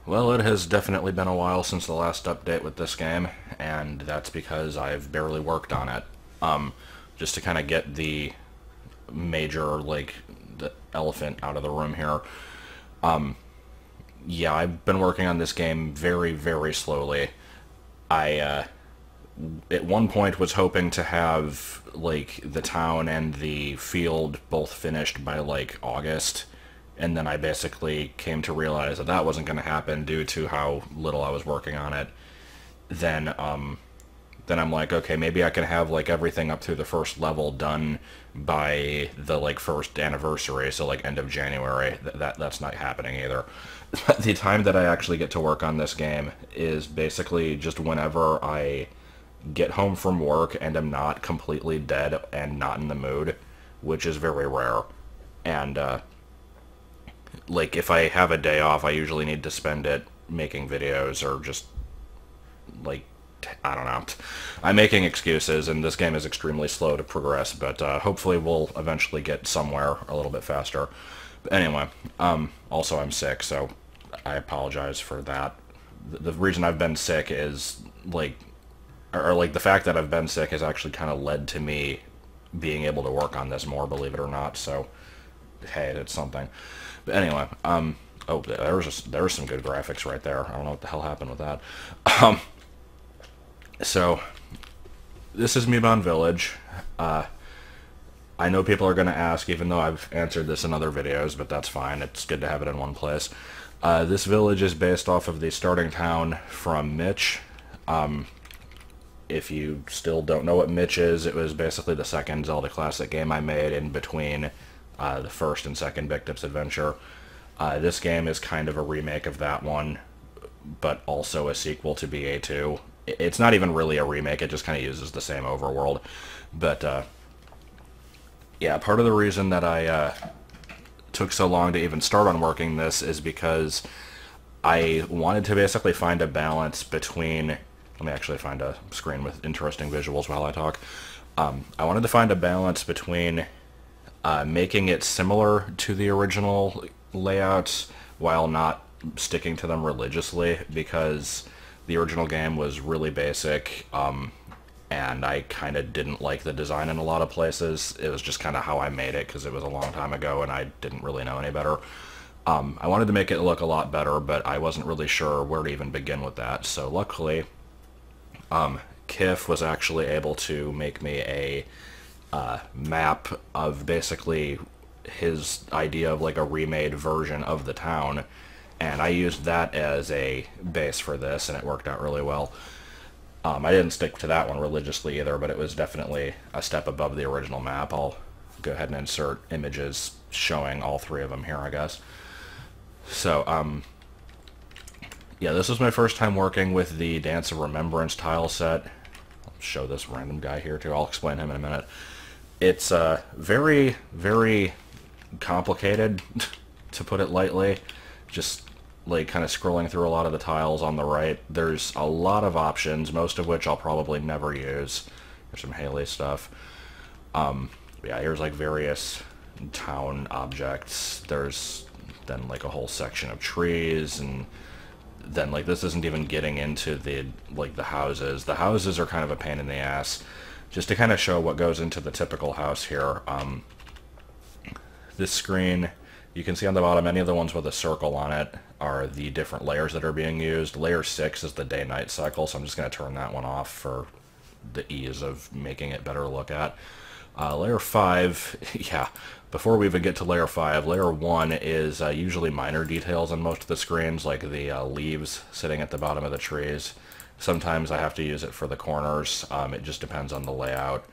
Well, it has definitely been a while since the last update with this game, and that's because I've barely worked on it. Just to kind of get the major, like, the elephant out of the room here. Yeah, I've been working on this game very, very slowly. I, at one point was hoping to have, like, the town and the field both finished by, like, August. And then I basically came to realize that that wasn't going to happen due to how little I was working on it. Then I'm like, okay, maybe I can have like everything up through the first level done by the like first anniversary, so like end of January. That's not happening either. The time that I actually get to work on this game is basically just whenever I get home from work and am not completely dead and not in the mood, which is very rare. And like, if I have a day off, I usually need to spend it making videos or just, like, I don't know. I'm making excuses, and this game is extremely slow to progress, but hopefully we'll eventually get somewhere a little bit faster. But anyway, also I'm sick, so I apologize for that. The reason I've been sick is, like, or like the fact that I've been sick has actually kind of led to me being able to work on this more, believe it or not, so hey, it's something. But anyway, oh, there was some good graphics right there. I don't know what the hell happened with that. So, this is Mibon Village. I know people are going to ask, even though I've answered this in other videos, but that's fine. It's good to have it in one place. This village is based off of the starting town from Mitch. If you still don't know what Mitch is, it was basically the second Zelda Classic game I made in between the first and second Bikdip's adventure. This game is kind of a remake of that one, but also a sequel to BA2. It's not even really a remake, it just kind of uses the same overworld. But, yeah, part of the reason that I took so long to even start on working this is because I wanted to basically find a balance between... Let me actually find a screen with interesting visuals while I talk. I wanted to find a balance between making it similar to the original layouts while not sticking to them religiously, because the original game was really basic, and I kind of didn't like the design in a lot of places. It was just kind of how I made it, because it was a long time ago and I didn't really know any better. I wanted to make it look a lot better, but I wasn't really sure where to even begin with that, so luckily Kiff was actually able to make me a map of basically his idea of like a remade version of the town, and I used that as a base for this, and it worked out really well. I didn't stick to that one religiously either, but it was definitely a step above the original map. I'll go ahead and insert images showing all three of them here, I guess. So, yeah, this was my first time working with the Dance of Remembrance tile set. I'll show this random guy here too. I'll explain him in a minute. It's very, very complicated, to put it lightly. Just like kind of scrolling through a lot of the tiles on the right. There's a lot of options, most of which I'll probably never use. There's some Haley stuff. Yeah, here's like various town objects. There's then like a whole section of trees, and then like this isn't even getting into the like the houses. The houses are kind of a pain in the ass. Just to kind of show what goes into the typical house here, this screen, you can see on the bottom, any of the ones with a circle on it are the different layers that are being used. Layer 6 is the day-night cycle, so I'm just going to turn that one off for the ease of making it better to look at. Layer 5, yeah, before we even get to layer 5, layer 1 is usually minor details on most of the screens, like the leaves sitting at the bottom of the trees. Sometimes I have to use it for the corners. It just depends on the layout.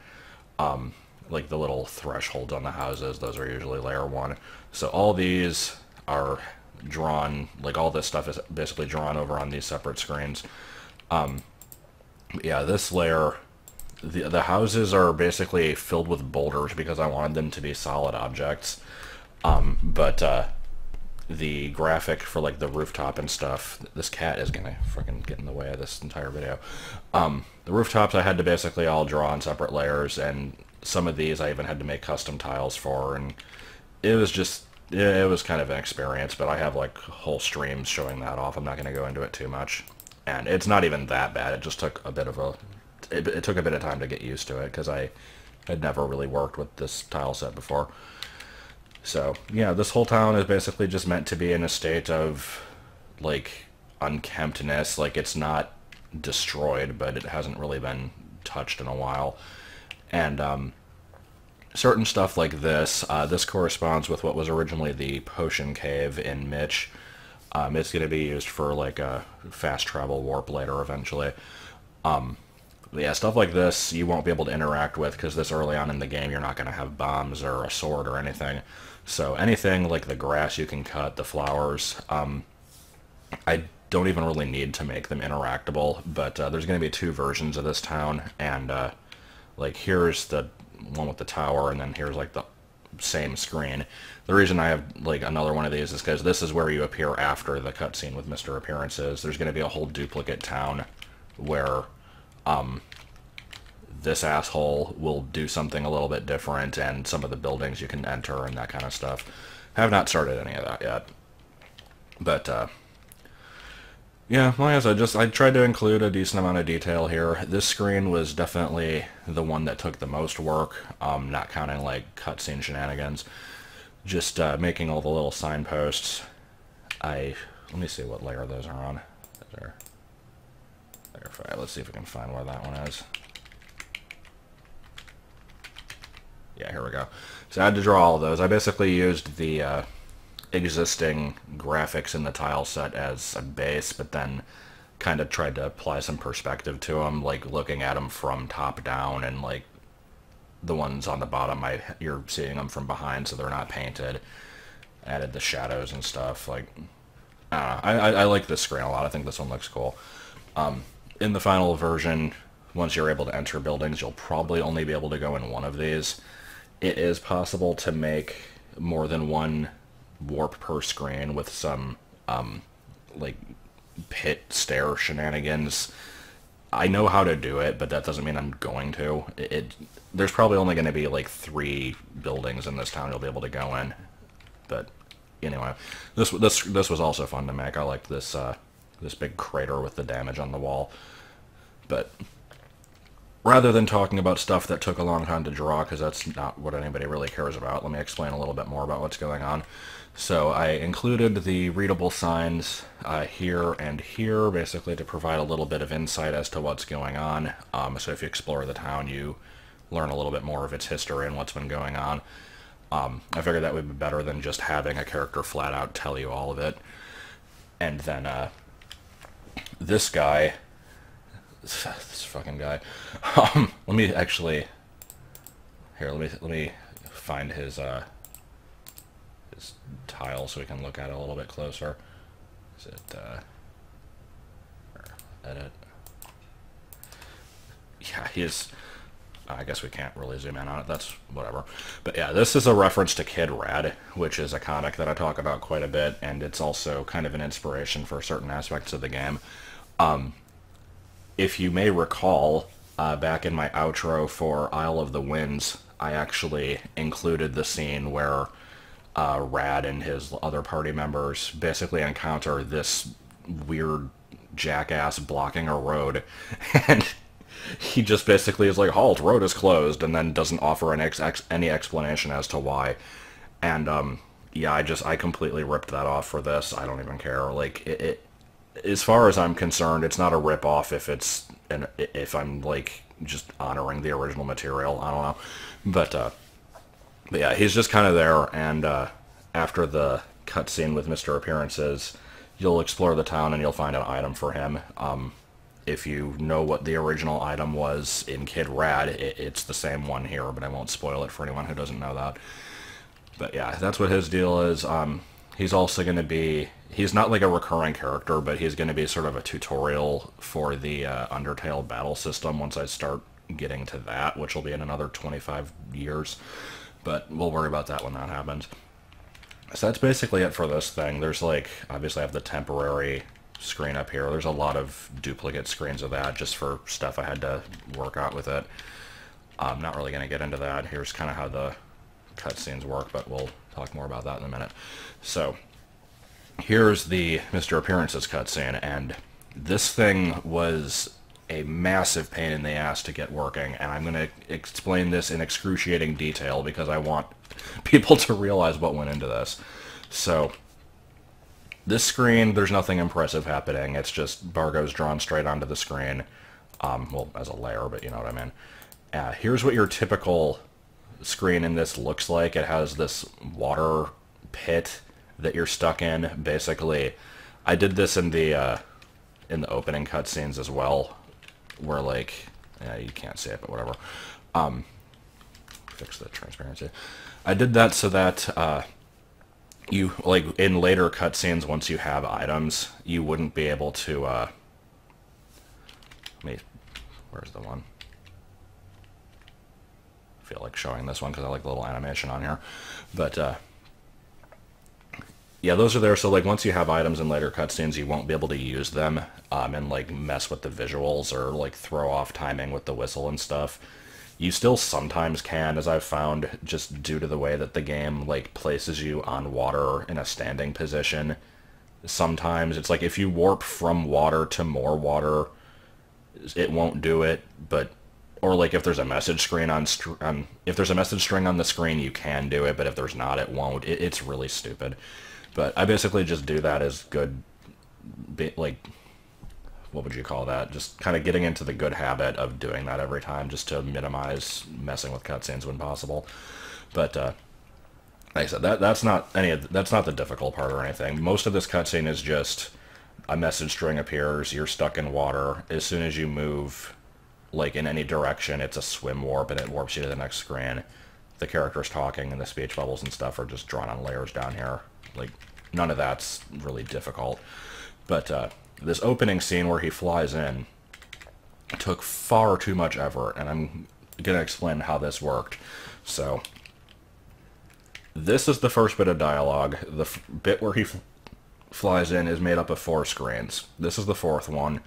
Like the little thresholds on the houses, those are usually layer 1. So all these are drawn, like all this stuff is basically drawn over on these separate screens. Yeah, this layer, the houses are basically filled with boulders because I wanted them to be solid objects. But the graphic for like the rooftop and stuff, this cat is gonna freaking get in the way of this entire video. The rooftops I had to basically all draw on separate layers, and some of these I even had to make custom tiles for, and it was just, it was kind of an experience, but I have like whole streams showing that off. I'm not going to go into it too much. And it's not even that bad. It just took a bit of a, it took a bit of time to get used to it, because I had never really worked with this tile set before. So, yeah, this whole town is basically just meant to be in a state of, like, unkemptness. Like, it's not destroyed, but it hasn't really been touched in a while. And, certain stuff like this, this corresponds with what was originally the potion cave in Mitch. It's going to be used for, like, a fast travel warp later, eventually. Yeah, stuff like this you won't be able to interact with, because this early on in the game you're not going to have bombs or a sword or anything. So anything like the grass you can cut, the flowers, I don't even really need to make them interactable, but there's going to be 2 versions of this town, and like here's the one with the tower, and then here's like the same screen. The reason I have like another one of these is because this is where you appear after the cutscene with Mr. Appearances. There's going to be a whole duplicate town where this asshole will do something a little bit different, and some of the buildings you can enter and that kind of stuff. Have not started any of that yet. But, yeah, like I said, I tried to include a decent amount of detail here. This screen was definitely the one that took the most work, not counting, like, cutscene shenanigans. Just making all the little signposts. Let me see what layer those are on. Layer 5. Let's see if we can find where that one is. Yeah, here we go. So I had to draw all of those. I basically used the existing graphics in the tile set as a base, but then kind of tried to apply some perspective to them, like looking at them from top down, and like the ones on the bottom, you're seeing them from behind, so they're not painted. Added the shadows and stuff. Like, I like this screen a lot. I think this one looks cool. In the final version, once you're able to enter buildings, you'll probably only be able to go in one of these. It is possible to make more than one warp per screen with some, like, pit stair shenanigans. I know how to do it, but that doesn't mean I'm going to. There's probably only going to be, like, 3 buildings in this town you'll be able to go in. But, anyway, this was also fun to make. I liked this, this big crater with the damage on the wall. But rather than talking about stuff that took a long time to draw, because that's not what anybody really cares about, let me explain a little bit more about what's going on. So I included the readable signs here and here, basically to provide a little bit of insight as to what's going on. So if you explore the town, you learn a little bit more of its history and what's been going on. I figured that would be better than just having a character flat out tell you all of it. And then this guy, this fucking guy. Let me actually, here, let me find his tile so we can look at it a little bit closer. Is it edit? Yeah, he's, I guess we can't really zoom in on it, that's whatever. But yeah, this is a reference to Kid Rad, which is a comic that I talk about quite a bit, and it's also kind of an inspiration for certain aspects of the game. If you may recall, back in my outro for Isle of the Winds, I actually included the scene where Rad and his other party members basically encounter this weird jackass blocking a road, and he just basically is like, "Halt, road is closed," and then doesn't offer any explanation as to why. And yeah, I completely ripped that off for this. I don't even care. Like as far as I'm concerned, it's not a rip off if I'm like just honoring the original material. I don't know, but yeah, he's just kind of there. And after the cutscene with Mr. Appearances, you'll explore the town and you'll find an item for him. If you know what the original item was in Kid Rad, it's the same one here, but I won't spoil it for anyone who doesn't know that. But yeah, that's what his deal is. He's also going to be... He's not like a recurring character, but he's going to be sort of a tutorial for the Undertale battle system once I start getting to that, which will be in another 25 years. But we'll worry about that when that happens. So that's basically it for this thing. There's like... Obviously I have the temporary screen up here. There's a lot of duplicate screens of that just for stuff I had to work out with it. I'm not really going to get into that. Here's kind of how the cutscenes work, but we'll talk more about that in a minute. So here's the Mr. Appearances cutscene, and this thing was a massive pain in the ass to get working, and I'm going to explain this in excruciating detail because I want people to realize what went into this. So this screen, there's nothing impressive happening. It's just Bargo's drawn straight onto the screen. Well, as a layer, but you know what I mean. Here's what your typical screen in this looks like. It has this water pit that you're stuck in. Basically, I did this in the opening cutscenes as well, where like, yeah, you can't see it, but whatever. Fix the transparency. I did that so that you, like, in later cutscenes, once you have items, you wouldn't be able to, where's the one? I feel like showing this one because I like the little animation on here. But, yeah, those are there, so, like, once you have items in later cutscenes, you won't be able to use them, and, like, mess with the visuals or, like, throw off timing with the whistle and stuff. You still sometimes can, as I've found, just due to the way that the game, like, places you on water in a standing position. Sometimes it's like if you warp from water to more water, it won't do it, but... Or, like, if there's a message screen if there's a message string on the screen, you can do it, but if there's not, it won't. It's really stupid. But I basically just do that as good, like... What would you call that? Just kind of getting into the good habit of doing that every time, just to minimize messing with cutscenes when possible. But like I said, that's not the difficult part or anything. Most of this cutscene is just a message string appears, you're stuck in water. As soon as you move, like, in any direction, it's a swim warp and it warps you to the next screen. The characters talking and the speech bubbles and stuff are just drawn on layers down here. Like, none of that's really difficult. But this opening scene where he flies in took far too much effort, and I'm going to explain how this worked. So, this is the first bit of dialogue. The bit where he flies in is made up of 4 screens. This is the 4th one.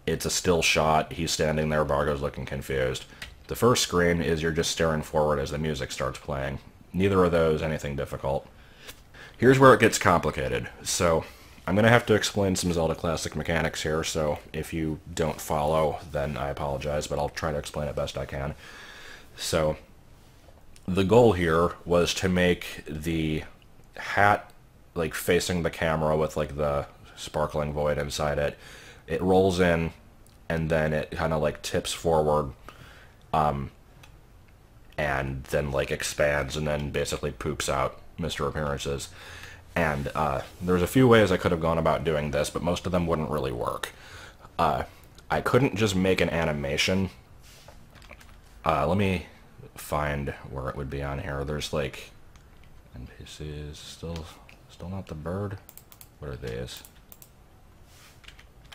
It's a still shot. He's standing there. Bargo's looking confused. The first screen is you're just staring forward as the music starts playing. Neither of those anything difficult. Here's where it gets complicated. So, I'm going to have to explain some Zelda Classic mechanics here, so if you don't follow, then I apologize, but I'll try to explain it best I can. So, the goal here was to make the hat, like, facing the camera with, like, the sparkling void inside it. It rolls in, and then it kind of, like, tips forward, and then, like, expands, and then basically poops out Mr. Appearances. And there's a few ways I could have gone about doing this, but most of them wouldn't really work. I couldn't just make an animation. Let me find where it would be on here. There's, like, NPCs, still not the bird? What are these?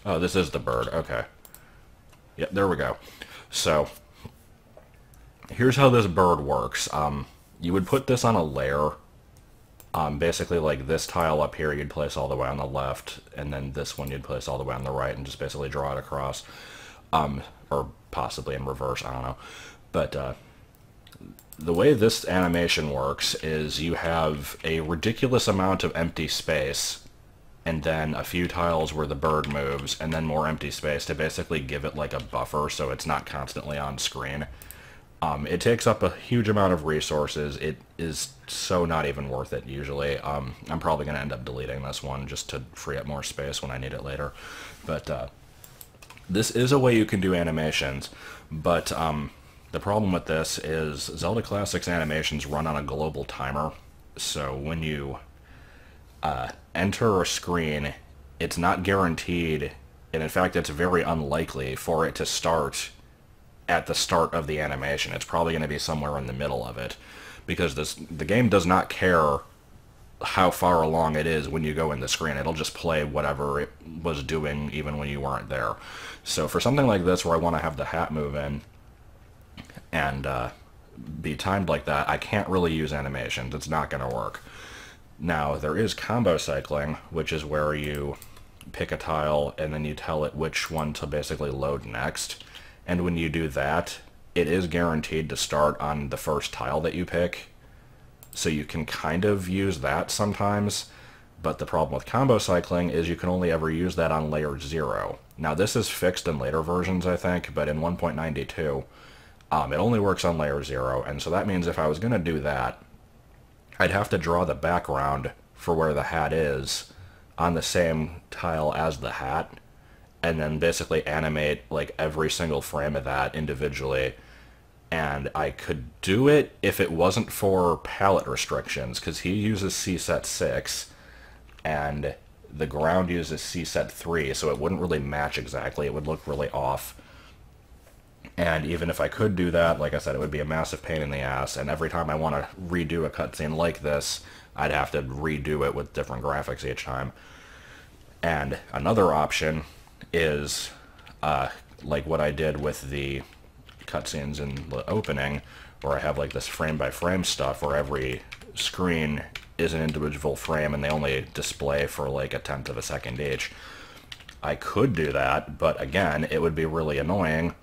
Oh, this is the bird, okay. Yep, there we go. So, here's how this bird works. You would put this on a layer. Basically, like, this tile up here you'd place all the way on the left, and then this one you'd place all the way on the right, and just basically draw it across. Or possibly in reverse, I don't know. But the way this animation works is you have a ridiculous amount of empty space, and then a few tiles where the bird moves, and then more empty space to basically give it like a buffer so it's not constantly on screen. It takes up a huge amount of resources. It is so not even worth it usually. I'm probably going to end up deleting this one just to free up more space when I need it later. But this is a way you can do animations, but the problem with this is Zelda Classic's animations run on a global timer, so when you enter a screen, it's not guaranteed, and in fact it's very unlikely for it to start at the start of the animation. It's probably going to be somewhere in the middle of it, because the game does not care how far along it is when you go in the screen. It'll just play whatever it was doing even when you weren't there. So for something like this where I want to have the hat move in and be timed like that, I can't really use animations. It's not going to work. Now, there is combo cycling, which is where you pick a tile and then you tell it which one to basically load next. And when you do that, it is guaranteed to start on the first tile that you pick. So you can kind of use that sometimes, but the problem with combo cycling is you can only ever use that on layer 0. Now this is fixed in later versions, I think, but in 1.92, it only works on layer 0, and so that means if I was going to do that, I'd have to draw the background for where the hat is on the same tile as the hat, and then basically animate like every single frame of that individually. And I could do it if it wasn't for palette restrictions, because he uses C-set 6, and the ground uses C-set 3, so it wouldn't really match exactly. It would look really off. And even if I could do that, like I said, it would be a massive pain in the ass, and every time I want to redo a cutscene like this, I'd have to redo it with different graphics each time. And another option is like what I did with the cutscenes in the opening, where I have like this frame-by-frame stuff where every screen is an individual frame and they only display for like 1/10 of a second each. I could do that, but again, it would be really annoying,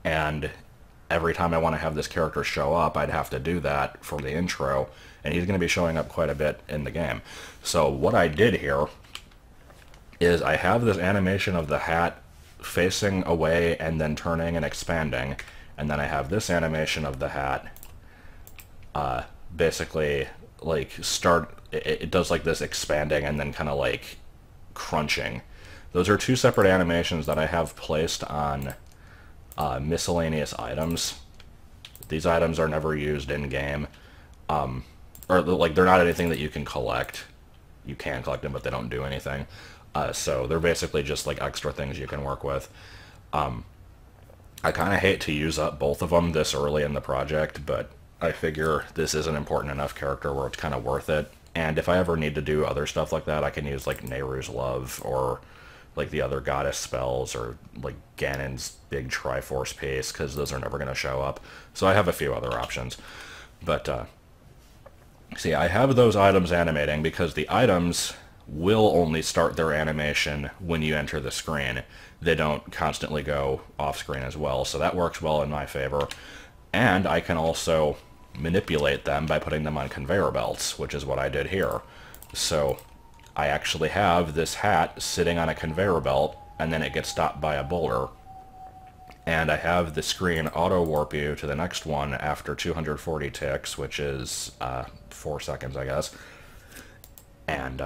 and every time I want to have this character show up, I'd have to do that for the intro, and he's going to be showing up quite a bit in the game. So what I did here is I have this animation of the hat facing away and then turning and expanding, and then I have this animation of the hat basically like it does like this expanding and then kind of like crunching. Those are two separate animations that I have placed on miscellaneous items. These items are never used in game, or like they're not anything that you can collect. You can collect them, but they don't do anything. So they're basically just like extra things you can work with. I kind of hate to use up both of them this early in the project, but I figure this is an important enough character where it's kind of worth it. And if I ever need to do other stuff like that, I can use like Nehru's Love, or like the other goddess spells, or like Ganon's big Triforce piece, because those are never going to show up. So I have a few other options. But see, I have those items animating because the items will only start their animation when you enter the screen. They don't constantly go off screen as well, so that works well in my favor. And I can also manipulate them by putting them on conveyor belts, which is what I did here. So I actually have this hat sitting on a conveyor belt, and then it gets stopped by a boulder. And I have the screen auto-warp you to the next one after 240 ticks, which is 4 seconds, I guess. And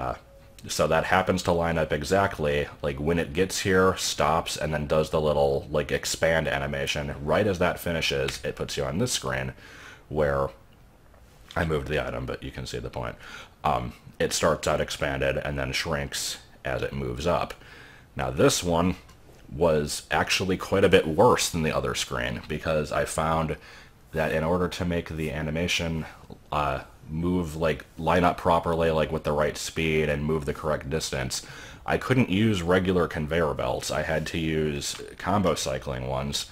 so that happens to line up exactly, like when it gets here, stops, and then does the little like expand animation. Right as that finishes, it puts you on this screen where I moved the item, but you can see the point. It starts out expanded and then shrinks as it moves up. Now this one was actually quite a bit worse than the other screen, because I found that in order to make the animation move, like line up properly, like with the right speed and move the correct distance, I couldn't use regular conveyor belts. I had to use combo cycling ones.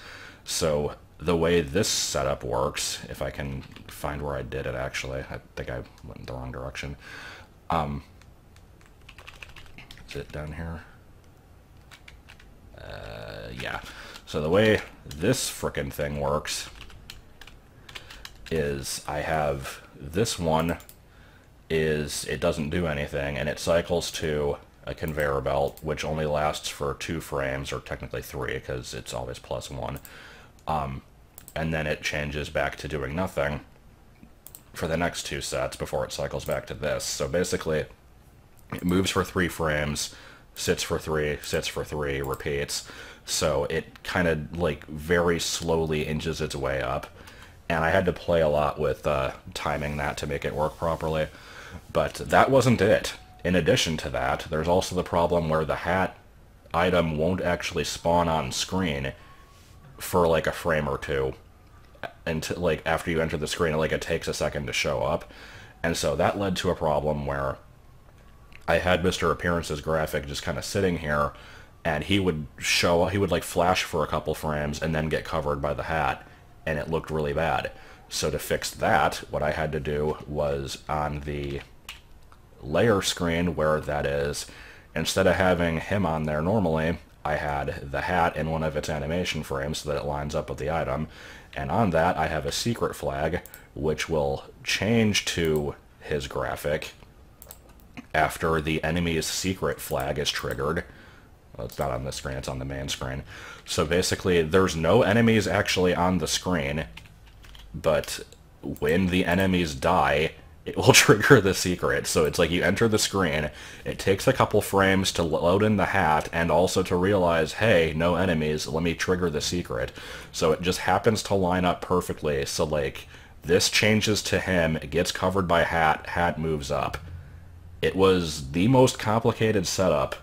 So the way this setup works, if I can find where I did it actually, I think I went in the wrong direction. Is it down here? Yeah. So the way this frickin' thing works is I have this one is it doesn't do anything, and it cycles to a conveyor belt, which only lasts for 2 frames, or technically 3, because it's always +1. And then it changes back to doing nothing for the next 2 sets before it cycles back to this. So basically, it moves for 3 frames, sits for 3, sits for 3, repeats. So it kind of like very slowly inches its way up. And I had to play a lot with timing that to make it work properly. But that wasn't it. In addition to that, there's also the problem where the hat item won't actually spawn on screen for like a frame or 2. Until, like, after you enter the screen, like, it takes a second to show up. And so that led to a problem where I had Mr. Appearance's graphic just kind of sitting here, and he would like flash for a couple frames and then get covered by the hat, and it looked really bad. So to fix that, what I had to do was on the layer screen where that is, instead of having him on there normally, I had the hat in one of its animation frames so that it lines up with the item, and on that I have a secret flag which will change to his graphic after the enemy's secret flag is triggered. Well, it's not on this screen, it's on the main screen. So basically, there's no enemies actually on the screen, but when the enemies die, it will trigger the secret. So it's like you enter the screen, it takes a couple frames to load in the hat, and also to realize, hey, no enemies, let me trigger the secret. So it just happens to line up perfectly, so like, this changes to him, it gets covered by hat moves up. It was the most complicated setup,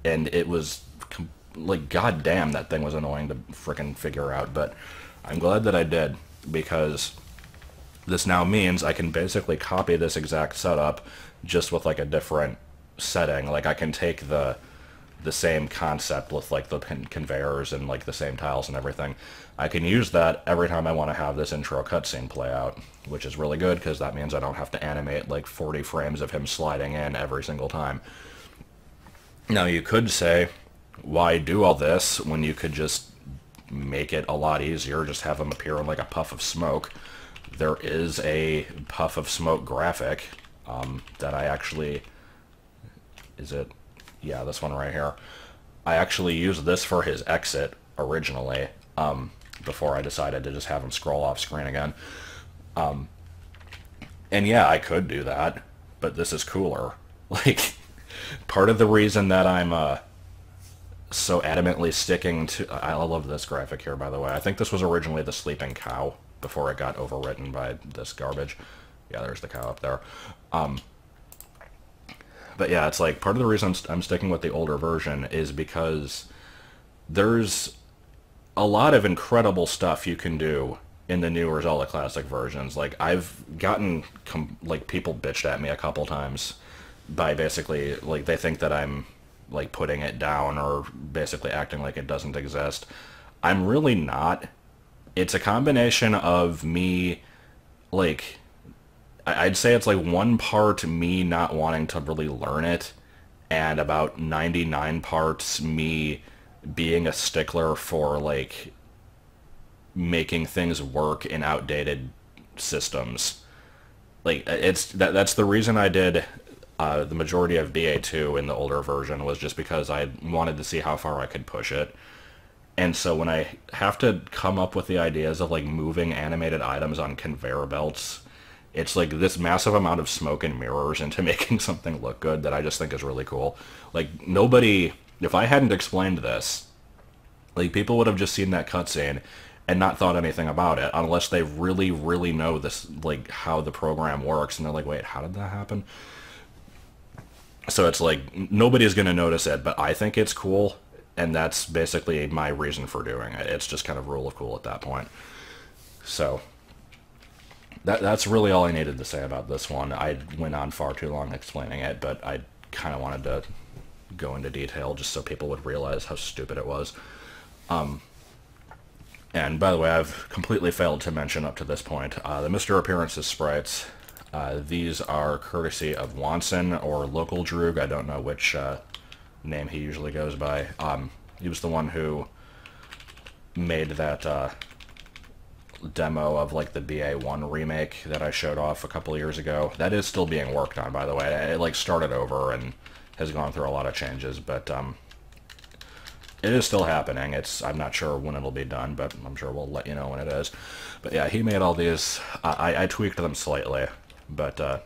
and it was, like, goddamn, that thing was annoying to frickin' figure out, but I'm glad that I did, because this now means I can basically copy this exact setup just with like a different setting. Like I can take the same concept with like the conveyors and like the same tiles and everything. I can use that every time I want to have this intro cutscene play out, which is really good because that means I don't have to animate like 40 frames of him sliding in every single time. Now you could say, why do all this when you could just make it a lot easier, just have him appear in like a puff of smoke. There is a puff of smoke graphic that I actually, is it? Yeah, this one right here. I actually used this for his exit originally, before I decided to just have him scroll off screen again. And yeah, I could do that, but this is cooler. Like, part of the reason that I'm so adamantly sticking to... I love this graphic here, by the way. I think this was originally the sleeping cow before it got overwritten by this garbage. Yeah, there's the cow up there. But yeah, it's like, part of the reason I'm sticking with the older version is because there's a lot of incredible stuff you can do in the newer Zelda Classic versions. Like, I've gotten, like, people bitched at me a couple times by basically, like, they think that I'm, like, putting it down or basically acting like it doesn't exist. I'm really not. It's a combination of me, like, I'd say it's like one part me not wanting to really learn it, and about 99 parts me being a stickler for, like, making things work in outdated systems. Like, that's the reason I did the majority of BA2 in the older version, was just because I wanted to see how far I could push it. And so when I have to come up with the ideas of, like, moving animated items on conveyor belts, it's like this massive amount of smoke and mirrors into making something look good that I just think is really cool. Like, nobody, if I hadn't explained this, like, people would have just seen that cutscene and not thought anything about it, unless they really, really know this, like, how the program works, and they're like, wait, how did that happen? So it's like, nobody's going to notice it, but I think it's cool, and that's basically my reason for doing it. It's just kind of rule of cool at that point. So that's really all I needed to say about this one. I went on far too long explaining it, but I kind of wanted to go into detail just so people would realize how stupid it was. And by the way, I've completely failed to mention up to this point, the Mr. Appearance's sprites, these are courtesy of Wanson, or Local Droog. I don't know which name he usually goes by. He was the one who made that demo of like the BA1 remake that I showed off a couple of years ago. That is still being worked on, by the way. It like started over and has gone through a lot of changes, but it is still happening. I'm not sure when it'll be done, but I'm sure we'll let you know when it is. But yeah, he made all these. I tweaked them slightly, but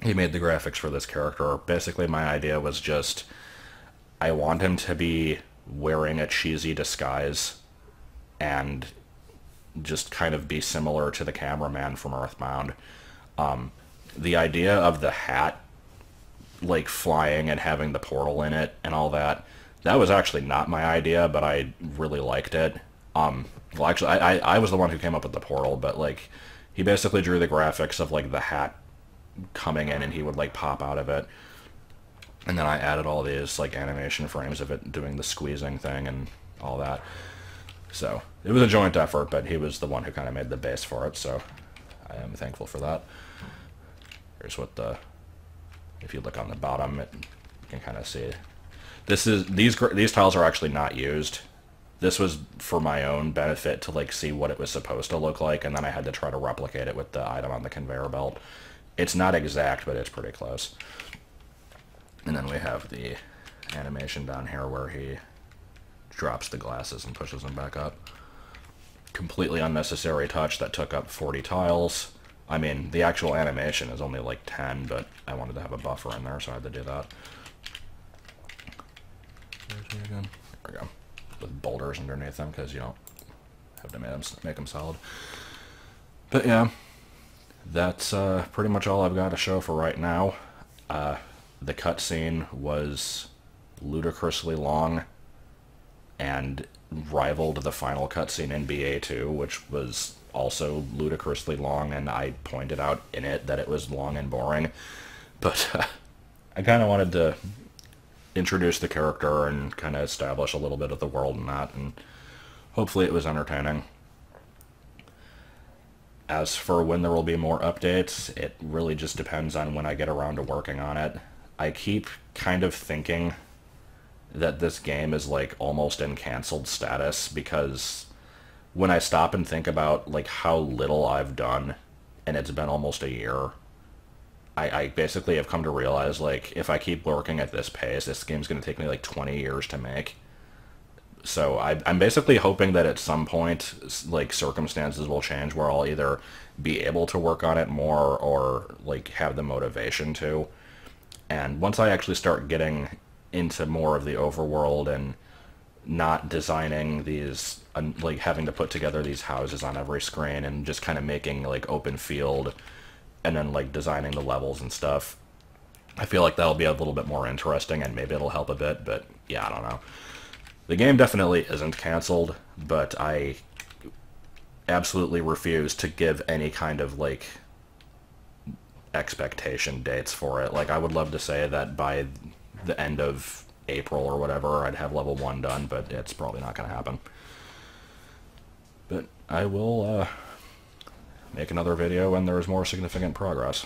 he made the graphics for this character. Basically, my idea was just I want him to be wearing a cheesy disguise and just kind of be similar to the cameraman from Earthbound. The idea of the hat like flying and having the portal in it and all that, that was actually not my idea, but I really liked it. Well, actually, I was the one who came up with the portal, but like he basically drew the graphics of like the hat coming in and he would like pop out of it. And then I added all these like animation frames of it doing the squeezing thing and all that. So it was a joint effort, but he was the one who kind of made the base for it, so I am thankful for that. Here's what if you look on the bottom, you can kind of see. These tiles are actually not used. This was for my own benefit to like see what it was supposed to look like, and then I had to try to replicate it with the item on the conveyor belt. It's not exact, but it's pretty close. And then we have the animation down here where he drops the glasses and pushes them back up. Completely unnecessary touch that took up 40 tiles. I mean, the actual animation is only like 10, but I wanted to have a buffer in there, so I had to do that. There we go. With boulders underneath them, because you don't have to make them solid. But yeah, that's pretty much all I've got to show for right now. The cutscene was ludicrously long and rivaled the final cutscene in BA2, which was also ludicrously long, and I pointed out in it that it was long and boring. But I kind of wanted to introduce the character and kind of establish a little bit of the world and that, and hopefully it was entertaining. As for when there will be more updates, it really just depends on when I get around to working on it. I keep kind of thinking that this game is like almost in canceled status, because when I stop and think about like how little I've done, and it's been almost a year, I basically have come to realize like if I keep working at this pace, this game's going to take me like 20 years to make. So I'm basically hoping that at some point like circumstances will change where I'll either be able to work on it more or like have the motivation to. And once I actually start getting into more of the overworld and not designing these, like having to put together these houses on every screen and just kind of making like open field and then like designing the levels and stuff, I feel like that'll be a little bit more interesting and maybe it'll help a bit, but yeah, I don't know. The game definitely isn't canceled, but I absolutely refuse to give any kind of like expectation dates for it. Like I would love to say that by the end of April or whatever I'd have level 1 done, but it's probably not going to happen. But I will make another video when there is more significant progress.